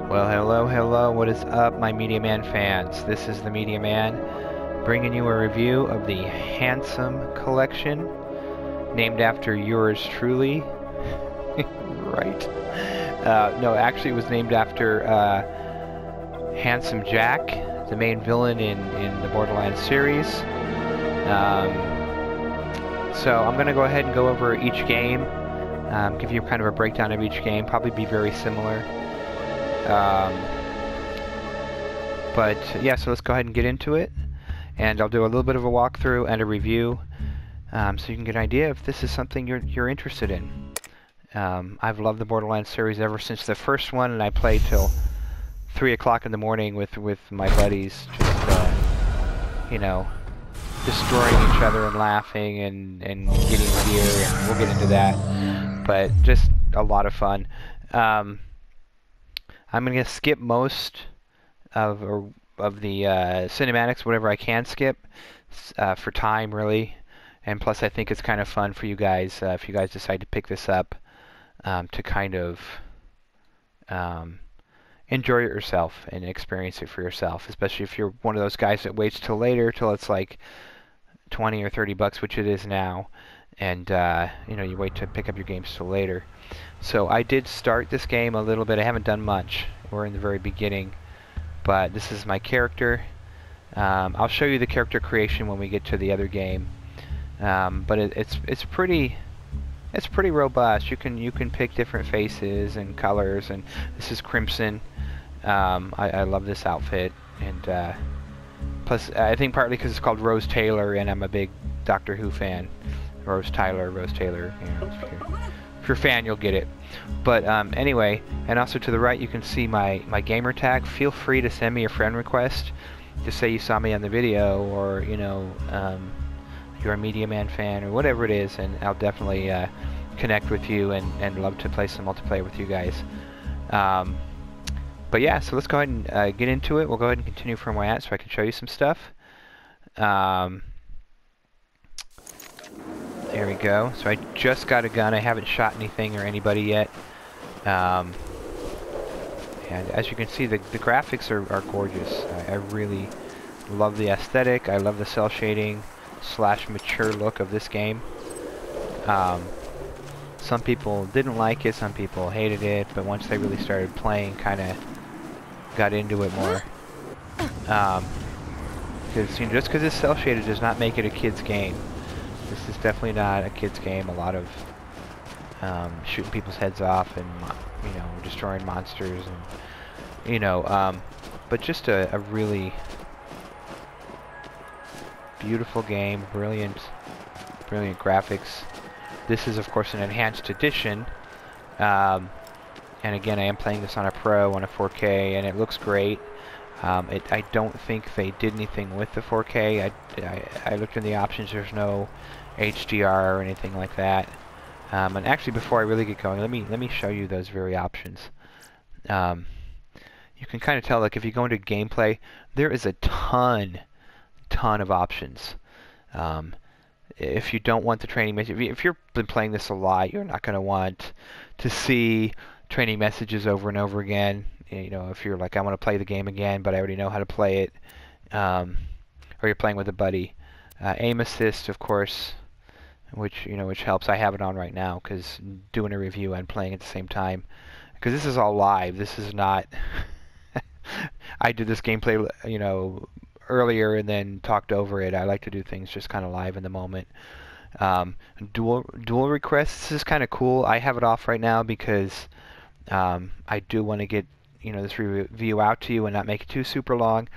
Well, hello, hello, what is up, my Mediaman fans? This is the Mediaman, bringing you a review of the Handsome Collection, named after yours truly. Right? No, actually it was named after Handsome Jack, the main villain in the Borderlands series. So I'm going to go ahead and go over each game, give you kind of a breakdown of each game, probably be very similar. But yeah, so let's go ahead and get into it, and I'll do a little bit of a walkthrough and a review, so you can get an idea if this is something you're interested in. I've loved the Borderlands series ever since the first one, and I played till 3 o'clock in the morning with my buddies, just you know, destroying each other and laughing and getting gear, and we'll get into that. But just a lot of fun. I'm going to skip most of the cinematics, whatever I can skip, for time, really. And plus, I think it's kind of fun for you guys, if you guys decide to pick this up, to kind of enjoy it yourself and experience it for yourself, especially if you're one of those guys that waits till later, till it's like 20 or 30 bucks, which it is now, and you know, you wait to pick up your games till later. So I did start this game a little bit. I haven't done much. We're in the very beginning, but this is my character. I'll show you the character creation when we get to the other game, but it's pretty robust. You can pick different faces and colors, and this is Crimson. I love this outfit, and plus I think partly because it's called Rose Taylor, and I'm a big Doctor Who fan. Rose Taylor, you know, if you're a fan, you'll get it. But anyway, and also to the right you can see my gamer tag. Feel free to send me a friend request. Just say you saw me on the video, or you know, you're a Mediaman fan or whatever it is, and I'll definitely connect with you and love to play some multiplayer with you guys. But yeah, so let's go ahead and get into it. We'll go ahead and continue from where I'm at so I can show you some stuff. There we go. So I just got a gun. I haven't shot anything or anybody yet. And as you can see, the graphics are gorgeous. I really love the aesthetic. I love the cel shading / mature look of this game. Some people didn't like it, some people hated it, but once they really started playing, kind of got into it more. Because you know, just because it's cel shaded does not make it a kid's game. This is definitely not a kid's game. A lot of shooting people's heads off and, you know, destroying monsters, and you know, but just a really beautiful game. Brilliant graphics. This is of course an enhanced edition, and again I am playing this on a Pro on a 4K, and it looks great. I don't think they did anything with the 4K. I looked in the options. There's no HDR or anything like that. And actually, before I really get going, let me show you those very options. You can kind of tell, like, if you go into gameplay, there is a ton of options. If you don't want the training message, if you've been playing this a lot, you're not going to want to see training messages over and over again. You know, if you're like, I want to play the game again, but I already know how to play it, or you're playing with a buddy. Aim assist, of course, which helps. I have it on right now because doing a review and playing at the same time. Because this is all live. This is not. I did this gameplay, you know, earlier and then talked over it. I like to do things just kind of live in the moment. Dual requests is kind of cool. I have it off right now because I do want to get, you know, this review out to you and not make it too super long.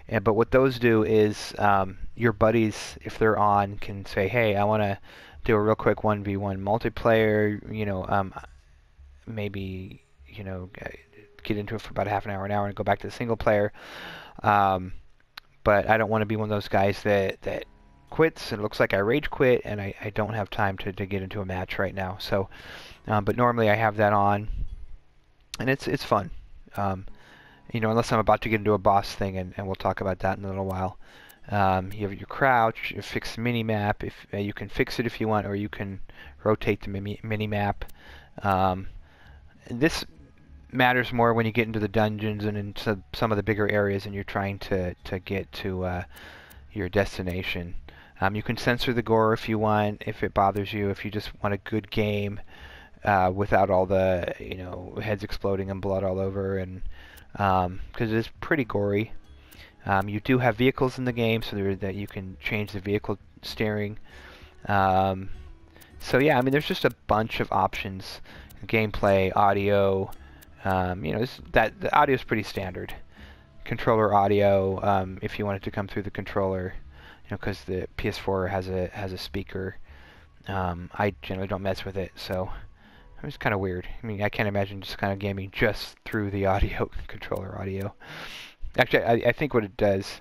But what those do is your buddies, if they're on, can say, hey, I want to do a real quick 1v1 multiplayer, you know, maybe, you know, get into it for about half an hour, and go back to the single player. But I don't want to be one of those guys that quits. It looks like I rage quit, and I don't have time to get into a match right now. So, but normally I have that on, and it's fun. You know, unless I'm about to get into a boss thing, and we'll talk about that in a little while. You have your crouch, your fix mini map. If you can fix it if you want, or you can rotate the mini map. This matters more when you get into the dungeons and into some of the bigger areas and you're trying to get to your destination. You can censor the gore if you want, if it bothers you, if you just want a good game without all the, heads exploding and blood all over, and because it is pretty gory. You do have vehicles in the game, so that you can change the vehicle steering. So yeah, I mean, there's just a bunch of options. Gameplay, audio, the audio is pretty standard. Controller audio, if you want it to come through the controller, because the PS4 has a speaker. I generally don't mess with it, so it's kind of weird. I mean, I can't imagine just kind of gaming just through the audio, controller audio. Actually, I think what it does,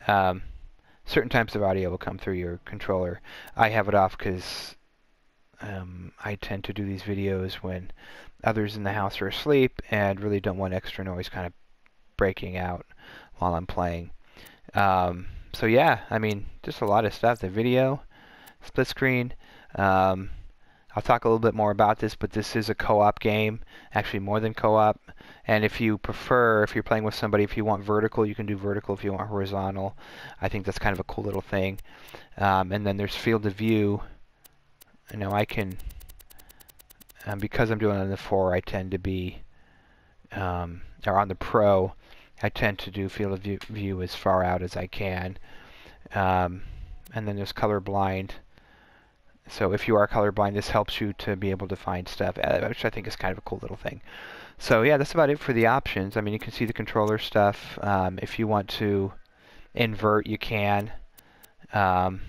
certain types of audio will come through your controller. I have it off because I tend to do these videos when others in the house are asleep and really don't want extra noise kind of breaking out while I'm playing. So yeah, I mean, just a lot of stuff. The video, split screen. I'll talk a little bit more about this, but this is a co-op game, actually more than co-op. And if you prefer, if you're playing with somebody, if you want vertical, you can do vertical. If you want horizontal, I think that's kind of a cool little thing. And then there's field of view. I can, because I'm doing it on the 4, I tend to be, or on the Pro, I tend to do field of view as far out as I can. And then there's colorblind. So if you are colorblind, this helps you to be able to find stuff, which I think is kind of a cool little thing. So yeah, that's about it for the options. I mean, you can see the controller stuff. If you want to invert, you can. But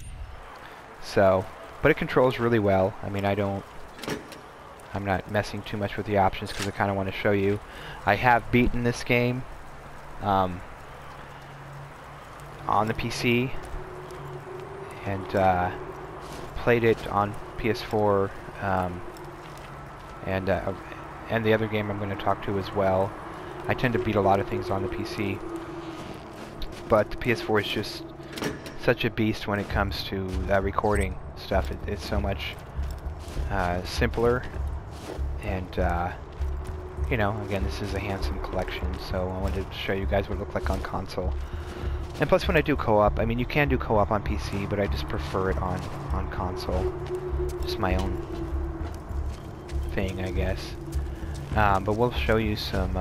it controls really well. I mean, I'm not messing too much with the options because I kind of want to show you. I have beaten this game on the PC and played it on PS4 and the other game I'm going to talk to as well. I tend to beat a lot of things on the PC, but the PS4 is just such a beast when it comes to recording stuff. It's so much simpler, and again, this is a Handsome Collection, so I wanted to show you guys what it looked like on console. And plus, when I do co-op, I mean, you can do co-op on PC, but I just prefer it on console. Just my own thing, I guess. But we'll show you some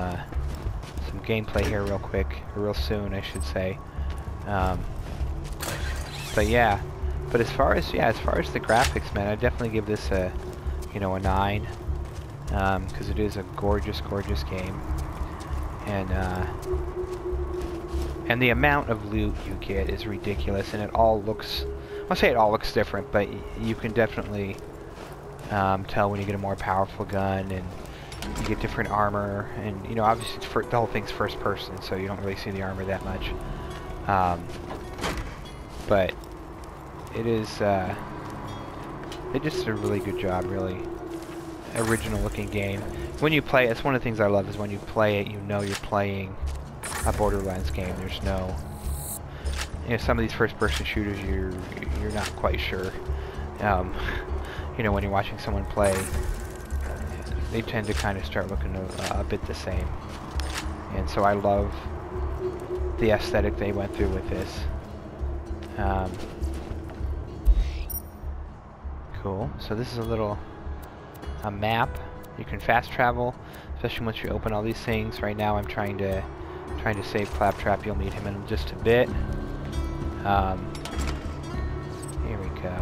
gameplay here real quick, or real soon, I should say. But yeah, but as far as the graphics, man, I definitely give this a 9, because it is a gorgeous game, and the amount of loot you get is ridiculous, and it all looks, I'll say it all looks different, but you can definitely tell when you get a more powerful gun, and you get different armor, and obviously the whole thing's first person, so you don't really see the armor that much. But it is, they just did a really good job, really original looking game. When you play, it's one of the things I love, is when you play it, you're playing a Borderlands game. There's no, some of these first-person shooters, you're not quite sure. When you're watching someone play, they tend to kind of start looking a bit the same. And so I love the aesthetic they went through with this. Cool. So this is a map. You can fast travel, especially once you open all these things. Right now I'm trying to save Claptrap. You'll meet him in just a bit. Here we go.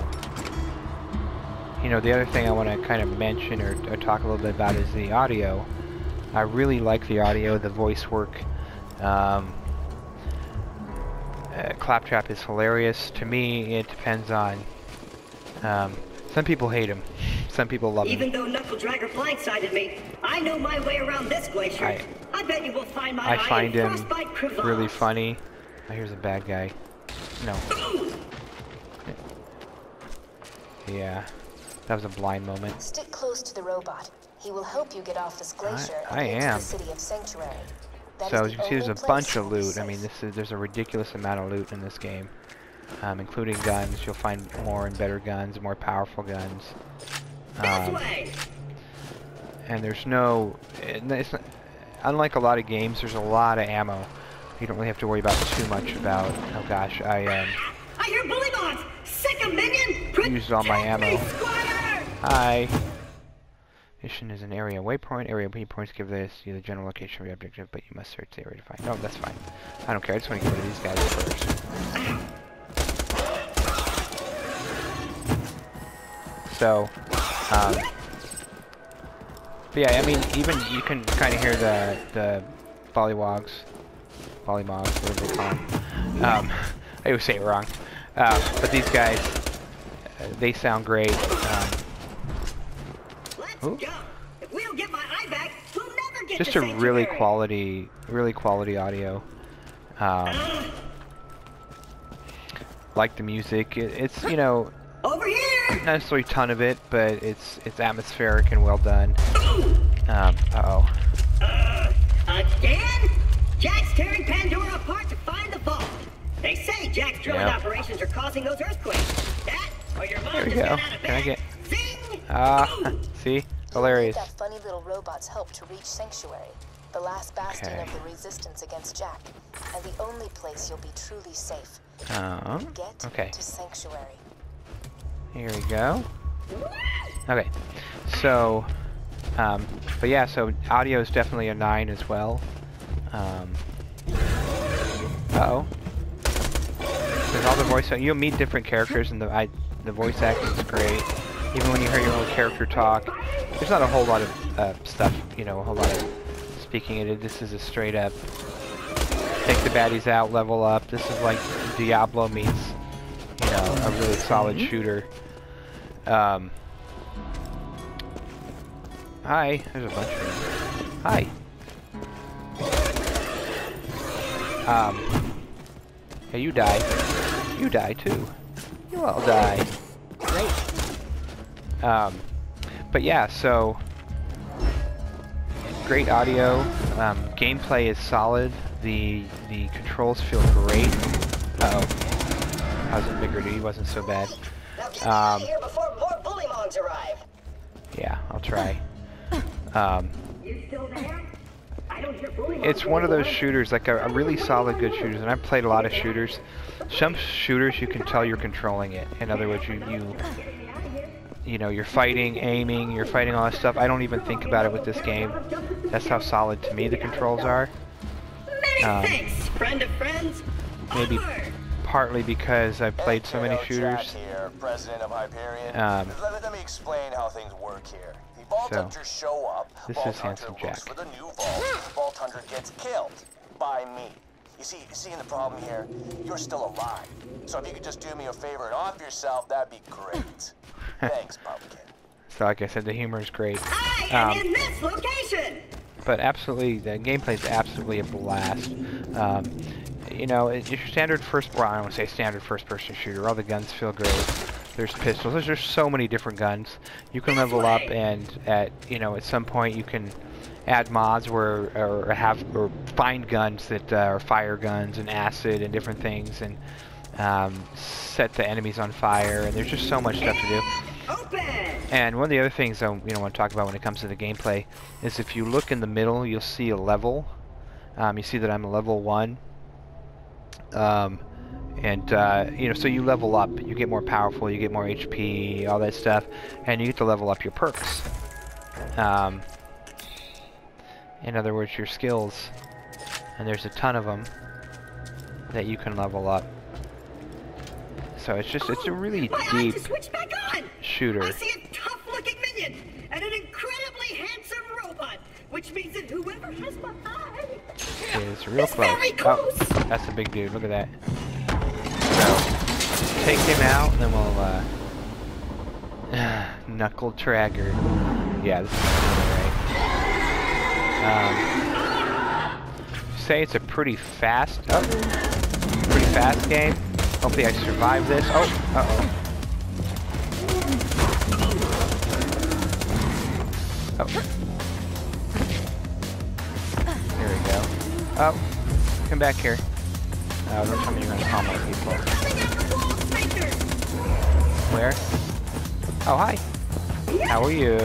The other thing I want to kind of mention or talk a little bit about is the audio. I really like the audio, the voice work. Claptrap is hilarious. To me, it depends on... some people hate him. Some people love him. Even though Knuckle Dragger blindsided me, I know my way around this glacier. I bet you will find my eye in frostbite crevasse. Really funny. Oh, here's a bad guy. No. Yeah. That was a blind moment. Stick close to the robot. He will help you get off this glacier I and am. into the city of Sanctuary. So as you can see, there's a bunch of loot. I mean, there's a ridiculous amount of loot in this game, including guns. You'll find more and better guns, more powerful guns. And there's no, unlike a lot of games, there's a lot of ammo. You don't really have to worry about too much about. Oh gosh, I hear bully bots. Sick of minion. used all my ammo. Squire! Hi. Mission is an area waypoint. Area waypoints give you the general location of the objective, but you must search the area to find. No, that's fine. I don't care. I just want to get rid of these guys first. So, but yeah, I mean, even you can kind of hear the vollywogs, whatever they call them. I always say it wrong. But these guys, they sound great. Let's go. If we don't get my eye back, we'll never get Just to a really Sanctuary. quality audio. Like the music, it's you know, Over here. not necessarily a ton of it, but it's atmospheric and well done. Uh-oh. Again? Jack's tearing Pandora apart to find the vault. They say Jack's drilling operations are causing those earthquakes. That, or your mom There we just go. got out of bed. Can I get? Zing! See? Hilarious. That funny little robot's help to reach Sanctuary, the last bastion of the resistance against Jack, and the only place you'll be truly safe. Get to Sanctuary. Here we go. Okay. So, but yeah, so audio is definitely a 9 as well. Uh-oh. There's all the voice. You'll meet different characters, and the voice acting is great. Even when you hear your own character talk, there's not a whole lot of stuff, you know, a whole lot of speaking in it. This is a straight up take the baddies out, level up. This is like Diablo meets, you know, a really solid shooter. Hi, there's a bunch of them. Hi. Hey, you die. You die too. You all die. Great. But yeah, so great audio. Gameplay is solid. The controls feel great. Uh-oh. How's it bigger? He wasn't so bad. Now get out of here before more bully mogs arrive. Yeah, I'll try. You still there? I don't hear bully mogs It's one of those anymore. shooters, like a really solid good shooters, and I've played a lot of shooters. Some shooters you can tell you're controlling it. In other words, you know, you're fighting, aiming, you're fighting all that stuff. I don't even think about it with this game. That's how solid to me the controls are. Many thanks, friend of friends. Maybe Onward. partly because I've played so many shooters. Jack here, president of Hyperion. Let me explain how things work here. The Vault So, Hunters show up. this Vault is Handsome Hunter looks Jack. for the new vault. Vault Hunter gets killed by me. You see, the problem here, you're still alive. So if you could just do me a favor and off yourself, that'd be great. Thanks, Pumpkin. So like I said, the humor is great. I am in this location. But absolutely, the gameplay is absolutely a blast. You know, it's your standard well, I don't want to say standard first-person shooter. All the guns feel great. There's pistols. There's just so many different guns. You can level up, and at some point you can add mods or find guns that are fire guns and acid and different things, and set the enemies on fire. And there's just so much stuff to do. Open. And one of the other things I want to talk about when it comes to the gameplay is if you look in the middle, you'll see a level. You see that I'm a level 1. So you level up. You get more powerful. You get more HP, all that stuff, and you get to level up your perks. In other words, your skills. And there's a ton of them that you can level up. So it's a really deep shooter. I see a tough-looking minion and an incredibly handsome robot, which means that whoever has my eye is real close. very close. Oh, that's a big dude. Look at that. So take him out, and then we'll knuckle tragger. Yeah, this is right. Say it's a pretty fast game. Hopefully I survive this. Oh, uh-oh. Oh. There we go. Oh, come back here. Oh, don't tell me you're gonna pummel people. Where? Oh, hi. How are you?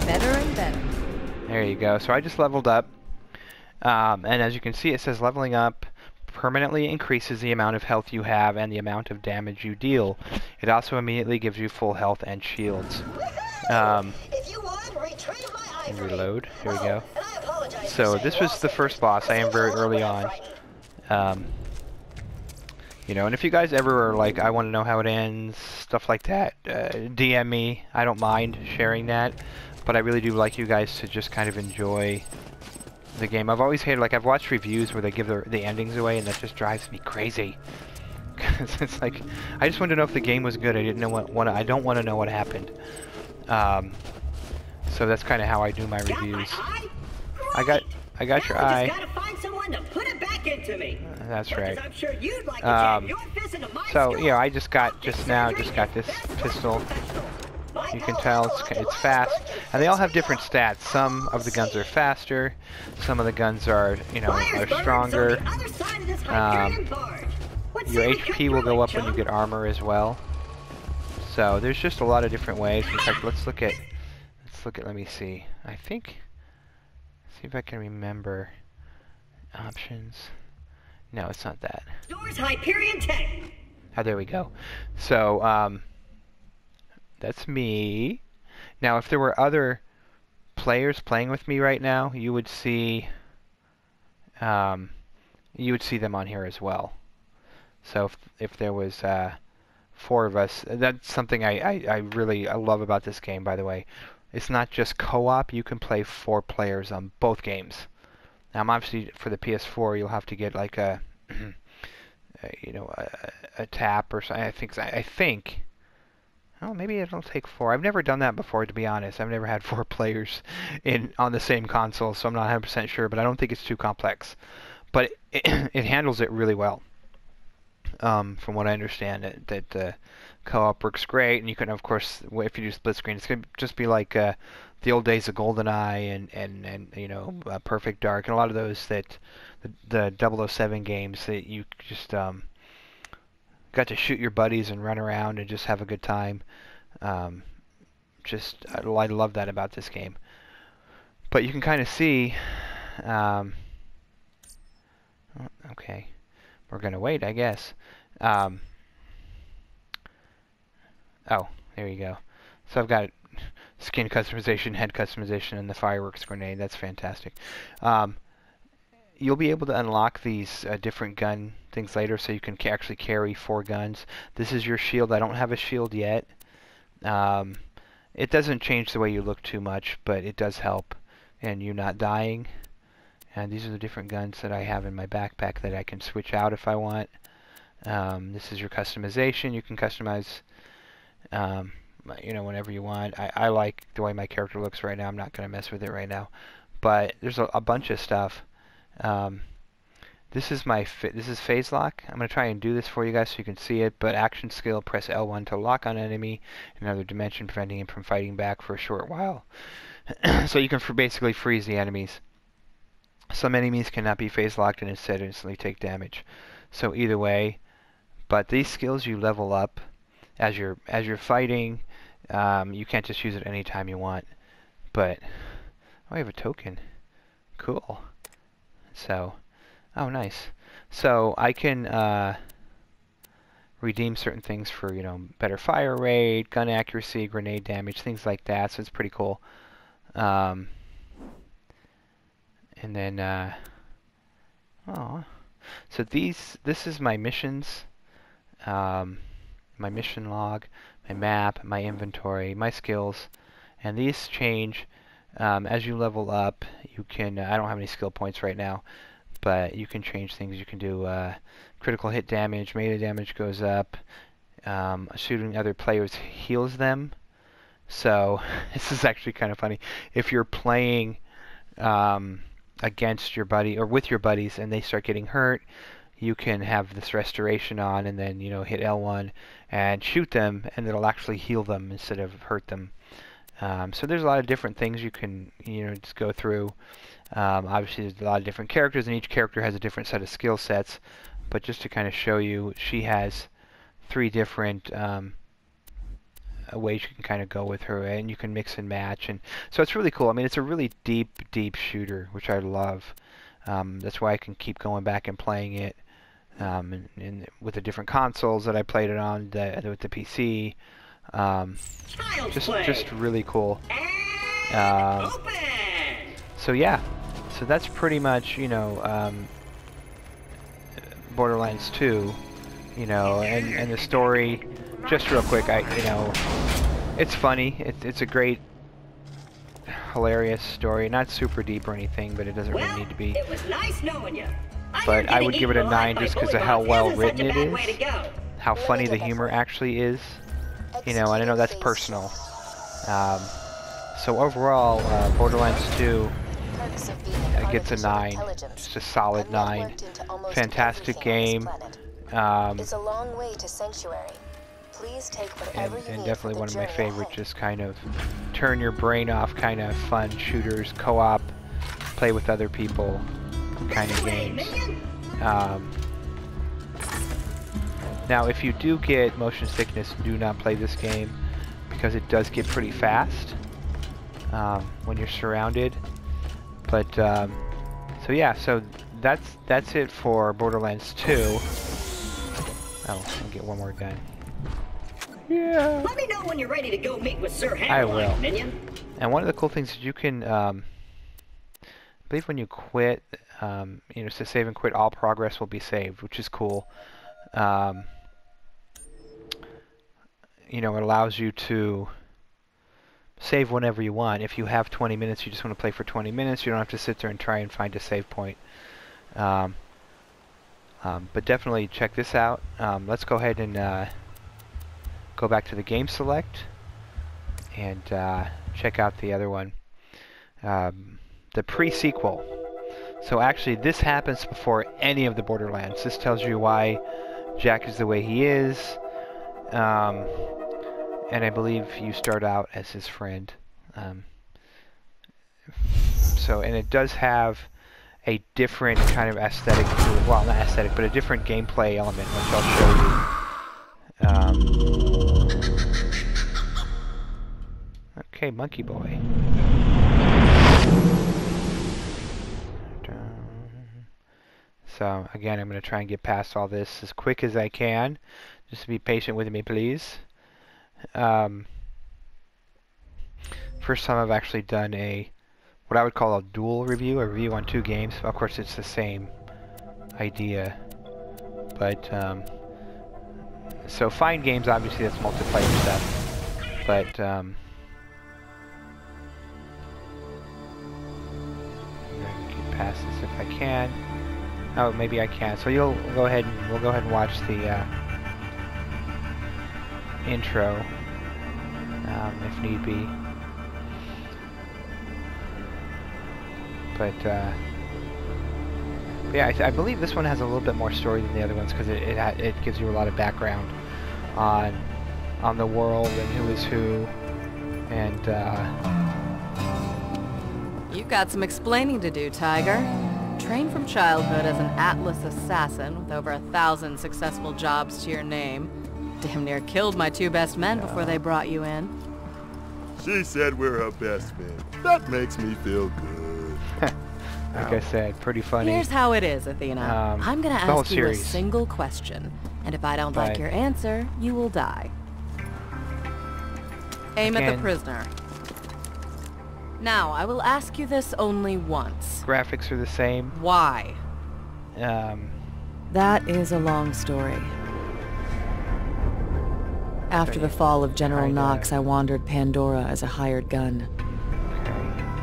Better and better. There you go. So I just leveled up. And as you can see, it says leveling up permanently increases the amount of health you have and the amount of damage you deal. It also immediately gives you full health and shields. If you would, retrieve my ivory. Reload. Here we go. And I apologize So for this saying was the lost first it. boss. I am very early on. You know, and if you guys ever are like, I want to know how it ends, stuff like that, DM me. I don't mind sharing that. But I really do like you guys to just kind of enjoy the game. I've always hated, like, I've watched reviews where they give the endings away, and that just drives me crazy. Because it's like, I just wanted to know if the game was good. I didn't know I don't want to know what happened. So that's kind of how I do my reviews. I got your eye. Just gotta find someone to put it back into me. That's right. I'm sure you'd like to jam your fist into my So, skull. you know, I just got this pistol. You can tell it's fast, and they all have different stats. Some of the guns are faster, some of the guns are, you know, are stronger. Your HP will go up when you get armor as well. So there's just a lot of different ways. In fact, let's look at, let me see. I think, see if I can remember options. No, it's not that. Doors Hyperion Tech. Oh, there we go. So, that's me. Now, if there were other players playing with me right now, you would see them on here as well. So if there was 4 of us, that's something I really love about this game, by the way. It's not just co-op. You can play 4 players on both games. Now, obviously, for the PS4, you'll have to get like a, a tap or something. I think. Oh, maybe it'll take 4. I've never done that before, to be honest. I've never had 4 players on the same console, so I'm not 100% sure. But I don't think it's too complex. But it handles it really well. From what I understand, that co-op works great, and you can, of course, if you do split screen, it's gonna just be like the old days of GoldenEye and you know, Perfect Dark, and a lot of those that the 007 games that you just got to shoot your buddies and run around and just have a good time. I love that about this game. But you can kind of see. Okay, we're gonna wait, I guess. Oh, there you go. So I've got skin customization, head customization, and the fireworks grenade. That's fantastic. You'll be able to unlock these different gun things later, so you can actually carry 4 guns. This is your shield. I don't have a shield yet. It doesn't change the way you look too much, but it does help in you not dying. And these are the different guns that I have in my backpack that I can switch out if I want. This is your customization. You can customize, you know, whenever you want. I like the way my character looks right now. I'm not going to mess with it right now. But there's a bunch of stuff. This is phase lock. I'm going to try and do this for you guys so you can see it. But action skill, press L1 to lock on enemy in another dimension, preventing him from fighting back for a short while. So you can basically freeze the enemies. Some enemies cannot be phase locked and instead instantly take damage. So either way, but these skills you level up as you're fighting. You can't just use it anytime you want. But oh, I have a token. Cool. So, oh, nice. So I can redeem certain things for, you know, better fire rate, gun accuracy, grenade damage, things like that. So it's pretty cool. And then, so this is my missions, my mission log, my map, my inventory, my skills, and these change as you level up. You can, I don't have any skill points right now, but you can change things. You can do critical hit damage, melee damage goes up, shooting other players heals them. So this is actually kind of funny. If you're playing against your buddy or with your buddies and they start getting hurt, you can have this restoration on and then, you know, hit L1 and shoot them, and it'll actually heal them instead of hurt them. So there's a lot of different things you can, you know, just go through. Obviously, there's a lot of different characters, and each character has a different set of skill sets. But just to kind of show you, she has 3 different ways you can kind of go with her, and you can mix and match, and so it's really cool. I mean, it's a really deep shooter, which I love. That's why I can keep going back and playing it, and with the different consoles that I played it on, with the PC. Just really cool. So yeah, so that's pretty much, you know, Borderlands 2, you know, and the story. Just real quick, you know, it's funny. It's a great, hilarious story. Not super deep or anything, but it doesn't really need to be. It was nice knowing you. But I would give it a 9 just because of how well written it is, how funny the humor actually is. You know, and I know that's personal. So overall, Borderlands 2 gets a 9. Just a solid 9. Fantastic game. It's a long way to Sanctuary. Please take whatever you and need definitely for one the of my journey favorite, ahead. just kind of turn your brain off, kind of fun shooters, co-op, play with other people kind of games. Now, if you do get motion sickness, do not play this game because it does get pretty fast when you're surrounded. But so yeah, so that's it for Borderlands 2. Oh, I'll get one more gun. Yeah. Let me know when you're ready to go meet with Sir I will. Hammerlock, minion. And one of the cool things is you can, I believe when you quit, you know, so save and quit, all progress will be saved, which is cool. You know, it allows you to save whenever you want. If you have 20 minutes, you just want to play for 20 minutes, you don't have to sit there and try and find a save point. But definitely check this out. Let's go ahead and go back to the game select and check out the other one, the pre-sequel. So actually this happens before any of the Borderlands. This tells you why Jack is the way he is, and I believe you start out as his friend. So, and it does have a different kind of aesthetic to it. Well, not aesthetic, but a different gameplay element, which I'll show you. Okay, Monkey Boy. So, again, I'm going to try and get past all this as quick as I can. Just be patient with me, please. First time I've actually done what I would call a dual review, a review on 2 games. Of course, it's the same idea. But, so Find Games, obviously, that's multiplayer stuff. But, I'm going to get past this if I can. Oh, maybe I can. So we'll go ahead and watch the intro, if need be. But yeah, I believe this one has a little bit more story than the other ones because it gives you a lot of background on the world and who is who, and You've got some explaining to do, Tiger. Trained from childhood as an Atlas assassin with over 1,000 successful jobs to your name. Damn near killed my 2 best men before they brought you in. She said we're her best men. That makes me feel good. like I said, pretty funny. Here's how it is, Athena. I'm gonna ask you a series. single question, and if I don't like your answer, you will die. Aim at the prisoner. Now, I will ask you this only once. Graphics are the same. Why? That is a long story. After the fall of General Knox, I wandered Pandora as a hired gun.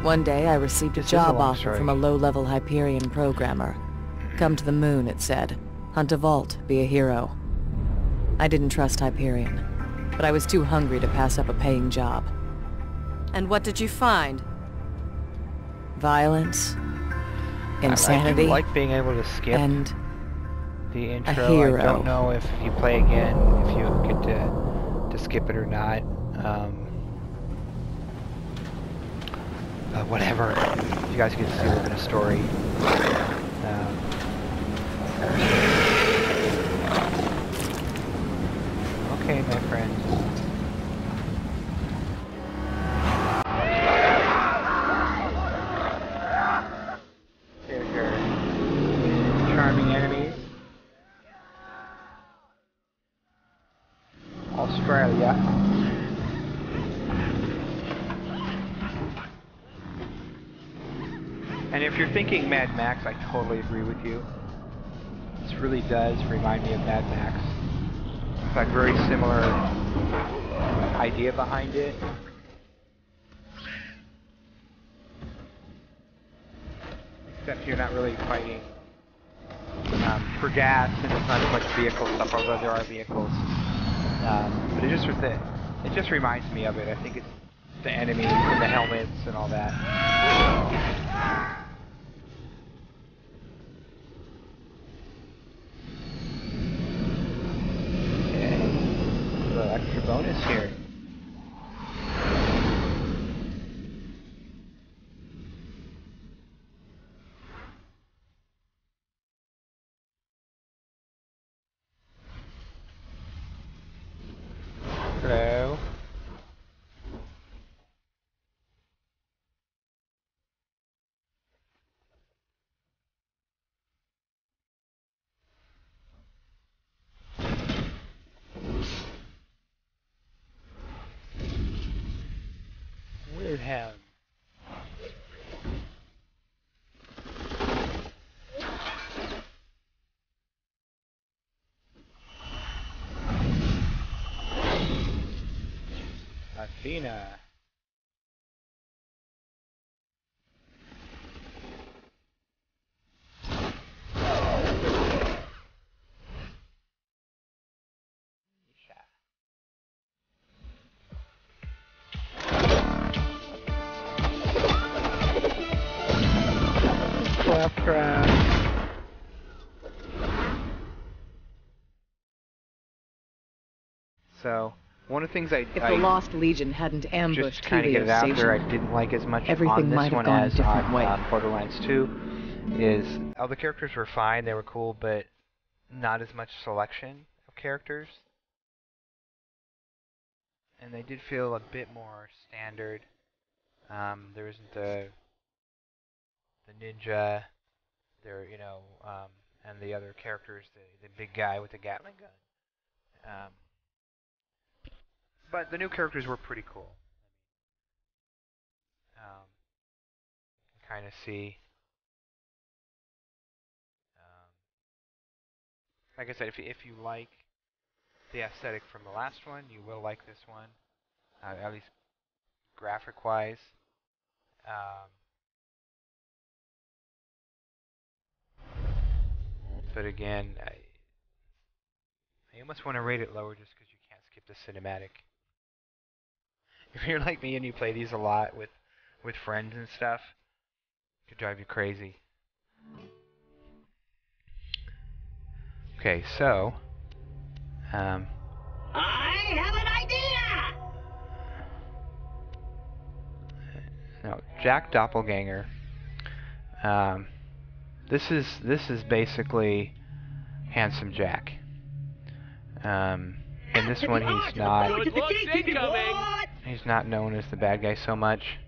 One day, I received a job offer from a low-level Hyperion programmer. Come to the moon, it said. Hunt a vault, be a hero. I didn't trust Hyperion, but I was too hungry to pass up a paying job. And what did you find? Violence, insanity, I do like being able to skip and the intro. a hero. I don't know if you play again, if you get to skip it or not. whatever. You guys get to see a little bit of story. Okay, my friend. Here's your charming enemies. Australia. And if you're thinking Mad Max, I totally agree with you. This really does remind me of Mad Max. In fact, very similar idea behind it. Except you're not really fighting for gas, and it's not as much vehicle stuff, although there are vehicles. But it just reminds me of it. I think it's the enemies and the helmets and all that. Extra bonus here. Hello. Weird ham. Athena. So, one of the things If the Lost Legion hadn't ambushed just kind of get it out there, I didn't like as much on this one as on Borderlands 2, is, the characters were fine, they were cool, but not as much selection of characters. And they did feel a bit more standard. There isn't the ninja, there, and the other characters, the big guy with the Gatling gun. But the new characters were pretty cool. Kind of see. Like I said, if you like the aesthetic from the last one, you will like this one, at least graphic-wise. But again, I almost want to rate it lower just because you can't skip the cinematic. If you're like me and you play these a lot with friends and stuff, it could drive you crazy. Okay, so I have an idea. Now, Jack Doppelganger. This is basically Handsome Jack. In this one, he's not known as the bad guy so much.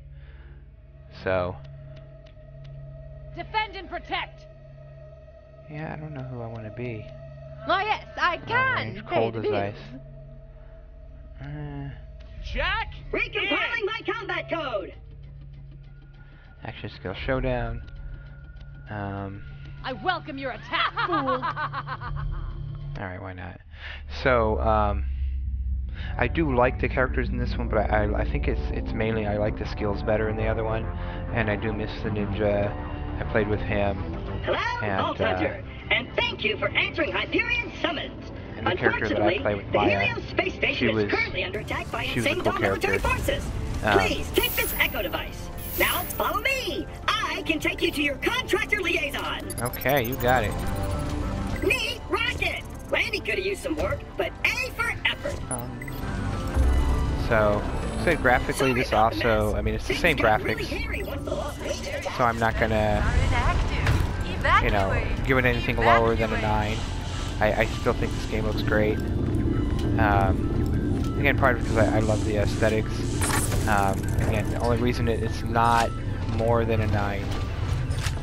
So. Defend and protect. Yeah, I don't know who I want to be. Oh yes, I can. Cold as ice. Jack, recompiling my combat code. Action skill showdown. I welcome your attack, fool. Alright, why not? So, I do like the characters in this one, but I think it's mainly I like the skills better in the other one, and I do miss the ninja. I played with him. Hello, Vault Hunter, and thank you for answering Hyperion's summons. And the character that I play with Maya, the Helios space station is currently under attack by insane cool military forces. Please take this echo device. Now follow me. I can take you to your contractor liaison. Okay, you got it. Neat rocket. Randy could have used some work, but A for effort. So, said, graphically, this also, I mean, it's the same graphics, so I'm not gonna, you know, give it anything lower than a 9. I still think this game looks great. Again, part of it because I love the aesthetics. Again, the only reason it's not more than a 9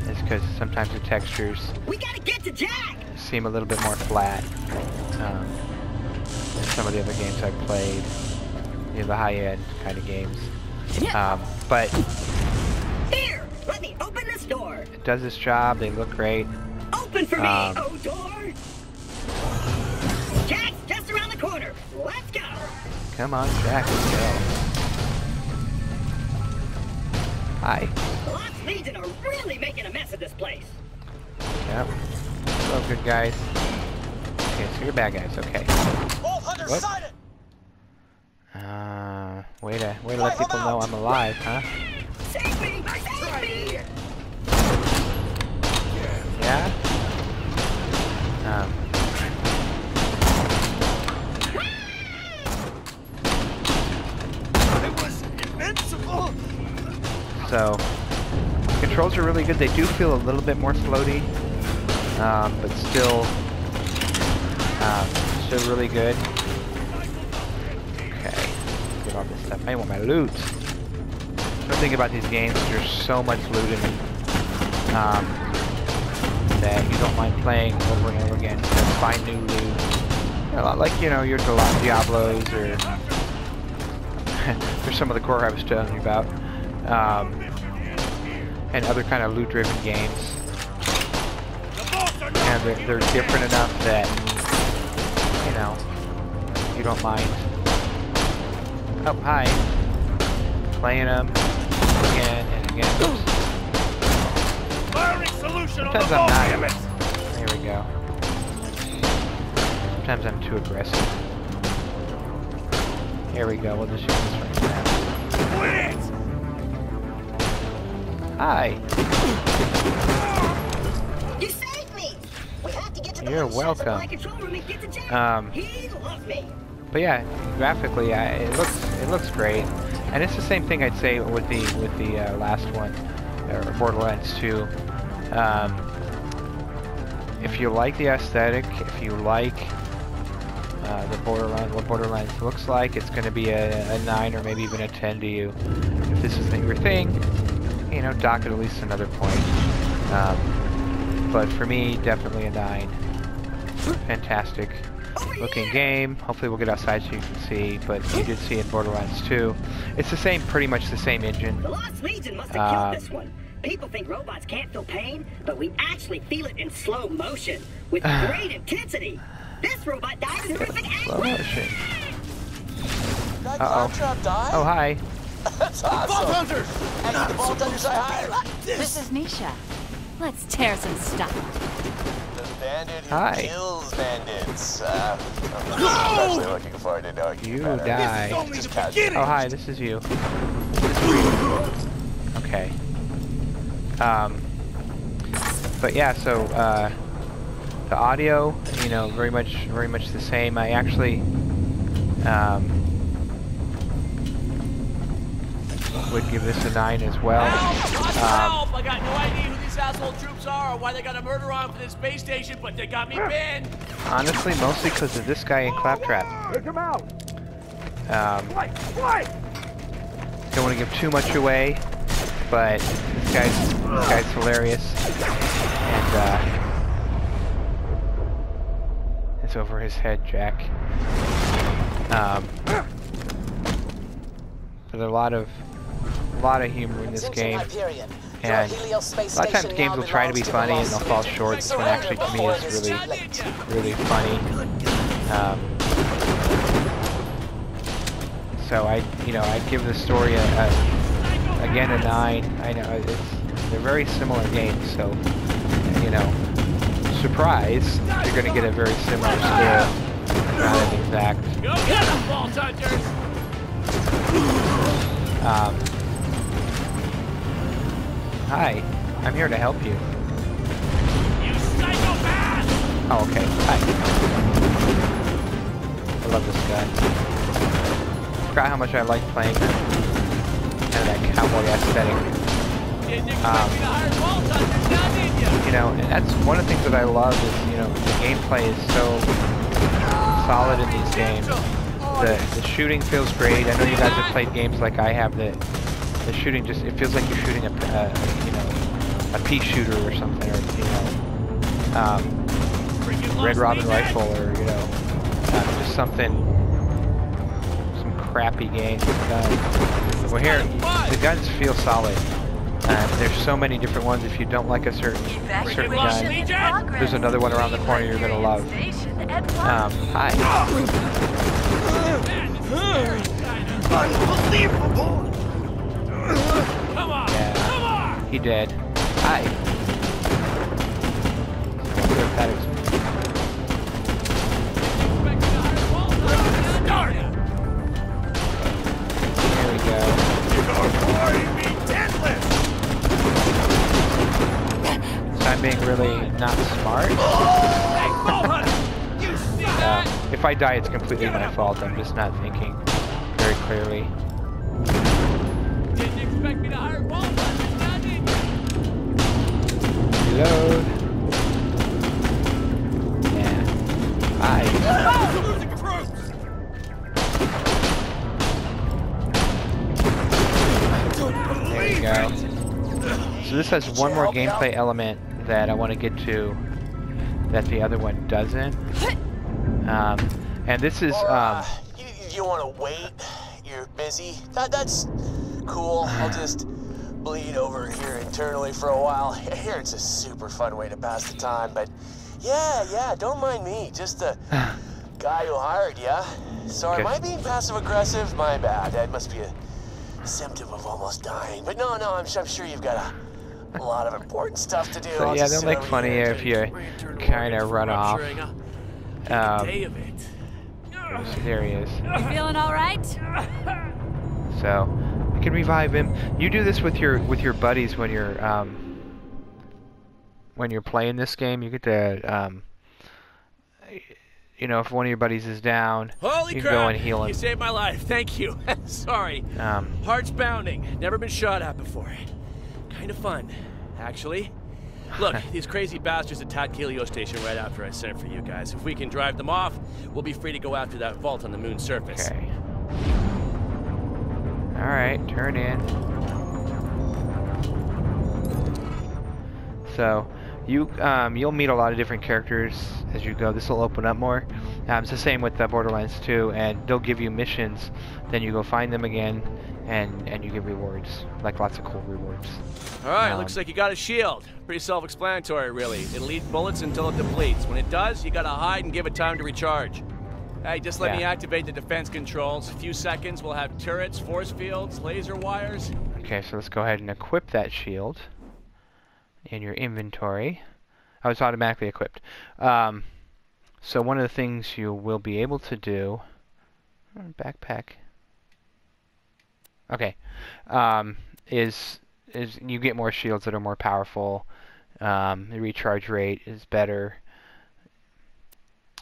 is because sometimes the textures seem a little bit more flat than some of the other games I've played. You know, the high-end kind of games. But here, let me open this door. It does its job. They look great. Open for me, oh door. Jack's just around the corner. Let's go. Come on, Jack. Let's go. Hi. The Lost Legion are really making a mess of this place. Yep. Hello, good guys. Okay, so you're bad guys. Okay. Whoop. Way to let people know I'm alive, huh? Save me! Save me! Yeah? It was invincible! So, controls are really good. They do feel a little bit more floaty, but still really good. Okay, get all this stuff. I want my loot. The thing about these games, there's so much loot in them that you don't mind playing over and over again to find new loot. A lot like, you know, your Diablos or there's some of the core I was telling you about. And other kind of loot-driven games. And they're different enough that, you know, you don't mind. Oh, hi. Playing them again and again. Oops. Sometimes I'm not. There we go. Sometimes I'm too aggressive. Here we go. We'll just use this right now. Hi. You saved me. We have to get to the You're welcome. He loves me. But yeah, graphically, it looks great, and it's the same thing I'd say with the last one, or Borderlands 2. If you like the aesthetic, if you like what Borderlands looks like, it's going to be a 9 or maybe even a 10 to you. If this isn't your thing, you know, dock it at least another point. But for me, definitely a 9. Fantastic looking game. Hopefully we'll get outside so you can see, but you did see in Borderlands 2. It's the same, pretty much the same engine. The Lost Legion must have killed this one. People think robots can't feel pain, but we actually feel it in slow motion, with great intensity. This robot died in horrific Slow motion. Uh-oh. Oh, hi. That's awesome. Vault Hunters! Hey, the Vault Hunters I hired. This is Nisha. Let's tear some stuff. The bandit who Hi. kills bandits. I'm especially looking forward to knowing you better. Die. Oh, hi, this is you. Okay. But yeah, so, the audio, you know, very much the same. I actually, would give this a 9 as well. Help! I got no idea who these asshole troops are or why they got a murder on for this space station, but they got me pinned. Honestly, mostly because of this guy in Claptrap. Take him out! Don't want to give too much away, but this guy's hilarious, and it's over his head, Jack. There's a lot of humor in this game, and a lot of times games will try to be funny and they'll fall short. This one actually, to me, is really funny. So I'd give the story again a 9. I know they're very similar games, so surprise, you're going to get a very similar score, not an exact. Go get them, Vault Hunters! Hi, I'm here to help you. You psychopath! Oh, okay. Hi. I love this guy. forgot how much I like playing kind of that cowboy aesthetic. You know, and that's one of the things that I love is, you know, the gameplay is so solid in these games. The shooting feels great. I know you guys have played games like I have. The shooting just, it feels like you're shooting you know, a pea shooter or something, or, you know, Red Robin rifle, or, you know, just some crappy game. Well, here the guns feel solid. There's so many different ones. If you don't like a certain gun, there's another one around the corner you're gonna love. Hi. Unbelievable! Come on! Yeah, Come on! he did. Hi. There we go. So I'm being really not smart. If I die, it's completely my fault. I'm just not thinking very clearly. Didn't expect me to hire ball hunters, now did you? Reload. Yeah. Hi. There you go. So this has one more gameplay element that I want to get to that the other one doesn't. And this is you want to wait? You're busy? That's cool. I'll just bleed over here internally for a while. Here it's a super fun way to pass the time, but yeah, don't mind me. Just the guy who hired ya. Sorry, am I being passive aggressive? My bad. That must be a symptom of almost dying. But no, I'm sure you've got a lot of important stuff to do. So yeah, they'll make fun of you if you kind of run off. There he is. You feeling all right? So you can revive him. You do this with your buddies when you're playing this game. You get to you know, if one of your buddies is down, Holy you crap! can go and heal him. You saved my life. Thank you. Sorry. Heart's pounding. Never been shot at before. Kind of fun, actually. Look, these crazy bastards attacked Helio Station right after I sent for you guys. If we can drive them off, we'll be free to go after that vault on the moon's surface. Okay. Alright, turn in. So, you'll meet a lot of different characters as you go. This will open up more. It's the same with Borderlands 2, and they'll give you missions. Then you go find them again, and you get rewards, like lots of cool rewards. Alright, looks like you got a shield. Pretty self-explanatory, really. It'll eat bullets until it depletes. When it does, you gotta hide and give it time to recharge. Hey, just let me activate the defense controls. A few seconds, we'll have turrets, force fields, laser wires. Okay, so let's go ahead and equip that shield in your inventory. Oh, it's automatically equipped. So one of the things you will be able to do... backpack. Okay. Is you get more shields that are more powerful. The recharge rate is better.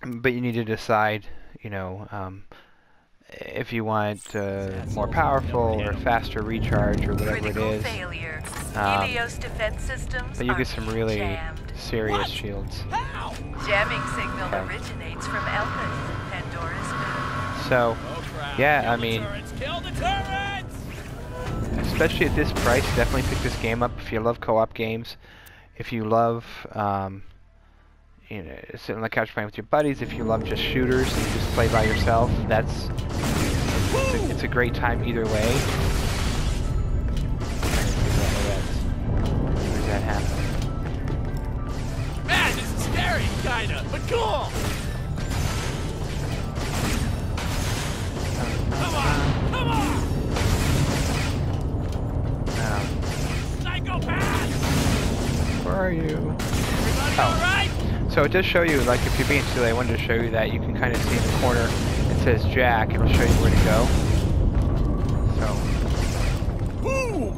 But you need to decide, you know, if you want more powerful or faster recharge or whatever it is. But you get some really serious shields. Jamming signal originates from Elpis, Pandora's moon. So, yeah, I mean, especially at this price, definitely pick this game up if you love co-op games. If you love, you know, sitting on the couch playing with your buddies. If you love just shooters and you just play by yourself, it's a great time either way. Where's that happening? Man, this is scary, kinda, but cool. Come on! Psychopath! Where are you? Everybody all right? So it does show you, like, if you're being silly, I wanted to show you that you can kind of see in the corner. It says Jack. It'll show you where to go. So. Boom!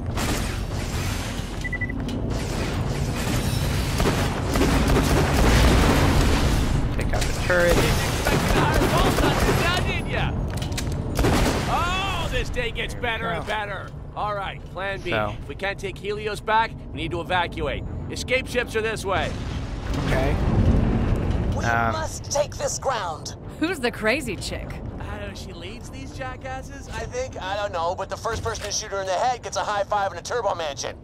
Take out the turret. Didn't expect to hire ball hunters, now did ya? Oh, day gets better and better. All right, plan B. So. If we can't take Helios back, we need to evacuate. Escape ships are this way. Okay. We must take this ground. Who's the crazy chick? I don't know, she leads these jackasses? I think, I don't know, but the first person to shoot her in the head gets a high five in a turbo mansion.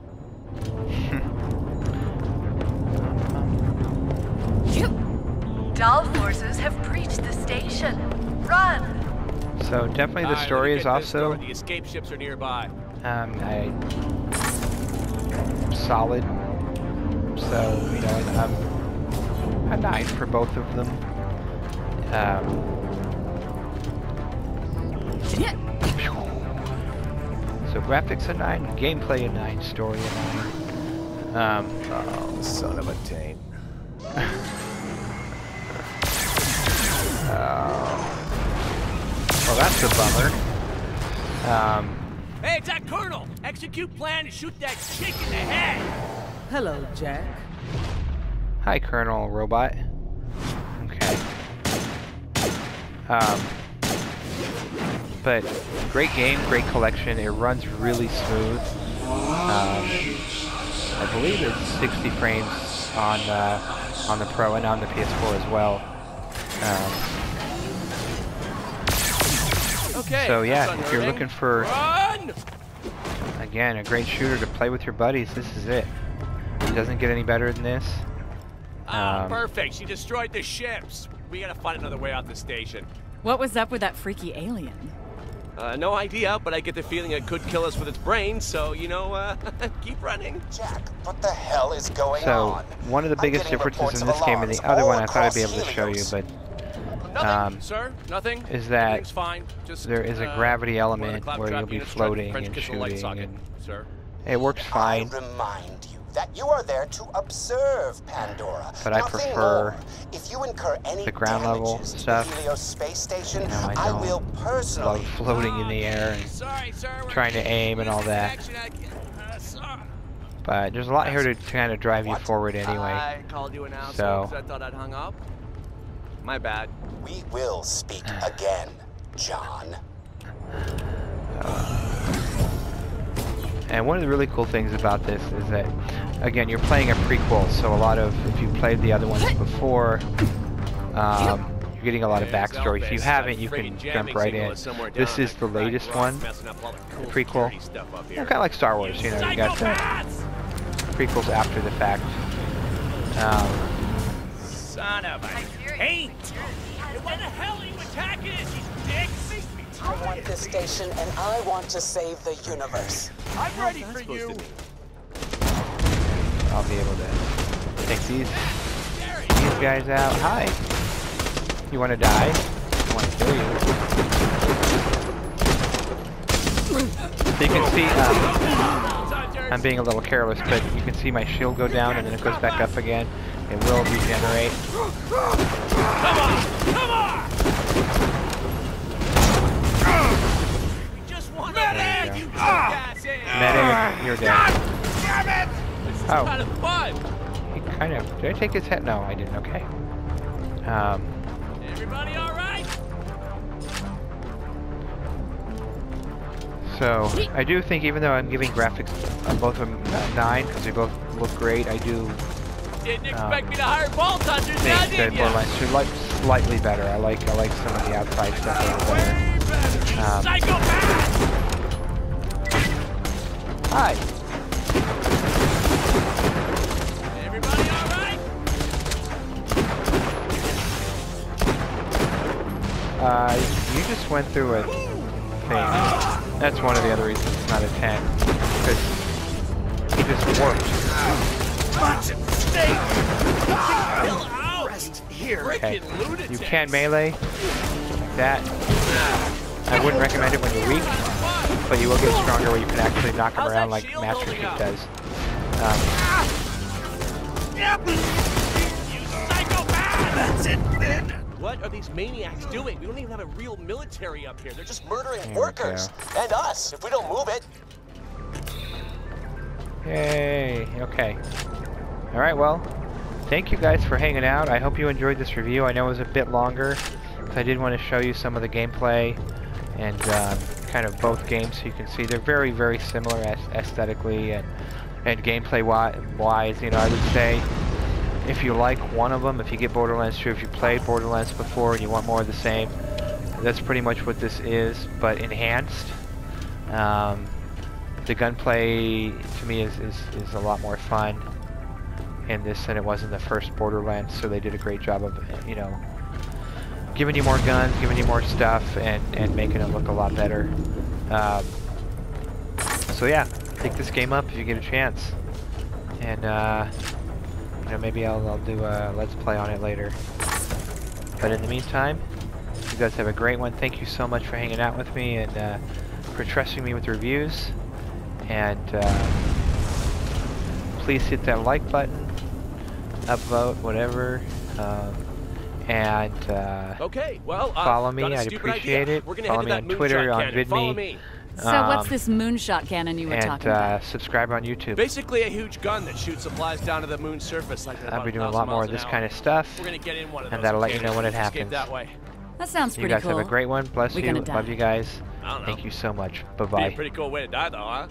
Dahl forces have breached the station. Run! So definitely the story is also the escape ships are nearby. solid. So you know, a 9 for both of them. So graphics a 9, gameplay a 9, story a 9. Oh, son of a taint. Well, that's a bummer. Hey, it's that Colonel! Execute plan to shoot that chick in the head! Hello, Jack. Hi, Colonel Robot. Okay. But great game, great collection. It runs really smooth. I believe it's 60 frames on the Pro and on the PS4 as well. Okay. So yeah, if you're looking for, Run! again, a great shooter to play with your buddies, this is it. It doesn't get any better than this. Perfect. She destroyed the ships. We gotta find another way out the station. What was up with that freaky alien? No idea, but I get the feeling it could kill us with its brain, so, you know, keep running. Jack, what the hell is going So on? one of the biggest differences in this game and the other one I thought I'd be able to show you, but Nothing, sir. Nothing. is that Everything's fine. Just, there is a gravity element where you'll be floating and shooting, and sir. it works fine. I remind you that you are there to observe Pandora. But I Nothing prefer more. If you incur any the ground level damages to stuff. the Helios space station, No, I I don't. will personally. Love floating in the air and Sorry, sir. trying to aim and all that. But there's a lot here to kind of drive you forward anyway. I called you an asshole So- because I thought I'd hung up. My bad. We will speak again, John. And one of the really cool things about this is that, again, you're playing a prequel, so a lot of, if you played the other ones before, you're getting a lot of backstory. If you haven't, you can jump right in. This is the latest one, the prequel. Kind of like Star Wars, you know, you got the prequels after the fact. Son of a taint! Why the hell are you attacking us, you dicks? I want this station, and I want to save the universe. I'm ready for you. I'll be able to take these guys out. Hi. You want to die? I want to kill you. So you can see, I'm being a little careless, but you can see my shield go down and then it goes back up again. It will regenerate. Come on! Come on! We just want medic! You Medic, you're dead. Damn it! This is kind of fun. He kind of. Did I take his head? No, I didn't. Okay. Everybody all right? So I do think, even though I'm giving graphics on both of them 9 because they both look great, I do. Didn't expect me to hire ball touchers, now Think that did Borderlands should like slightly better. I like some of the outside stuff a little better. Psychopath! Hi. Everybody all right? You just went through a thing. That's one of the other reasons it's not a 10. Because he just warped. Okay. You can melee like that. I wouldn't recommend it when you're weak, but you will get stronger where you can actually knock him around like Master Chief does. That's it, then. What are these maniacs doing? We don't even have a real military up here. They're just Murdering workers and us if we don't move it. Yay, okay. Alright, well, thank you guys for hanging out. I hope you enjoyed this review. I know it was a bit longer, because I did want to show you some of the gameplay and kind of both games so you can see they're very, very similar aesthetically and gameplay wise. You know, I would say if you like one of them, if you get Borderlands 2, if you played Borderlands before and you want more of the same, that's pretty much what this is, but enhanced. The gunplay to me is a lot more fun in this than it was in the first Borderlands, so they did a great job of, you know, giving you more guns, giving you more stuff, and making it look a lot better. So yeah, pick this game up if you get a chance, and you know, maybe I'll do a Let's Play on it later. But in the meantime, you guys have a great one. Thank you so much for hanging out with me and for trusting me with reviews. And please hit that like button, upvote, whatever. Okay, well, follow me, I'd appreciate it. Follow me on Twitter, on VidMe. So what's this moonshot cannon you were talking about? And subscribe on YouTube. Basically a huge gun that shoots supplies down to the moon's surface. Like I'll be doing a lot more of this kind of stuff. We're gonna get in one of and those that'll let you know when it happens. That way. That sounds pretty cool. You guys have a great one. Bless you. Love you guys. I don't know. Thank you so much. Bye-bye. Be a pretty cool way to die, though, huh?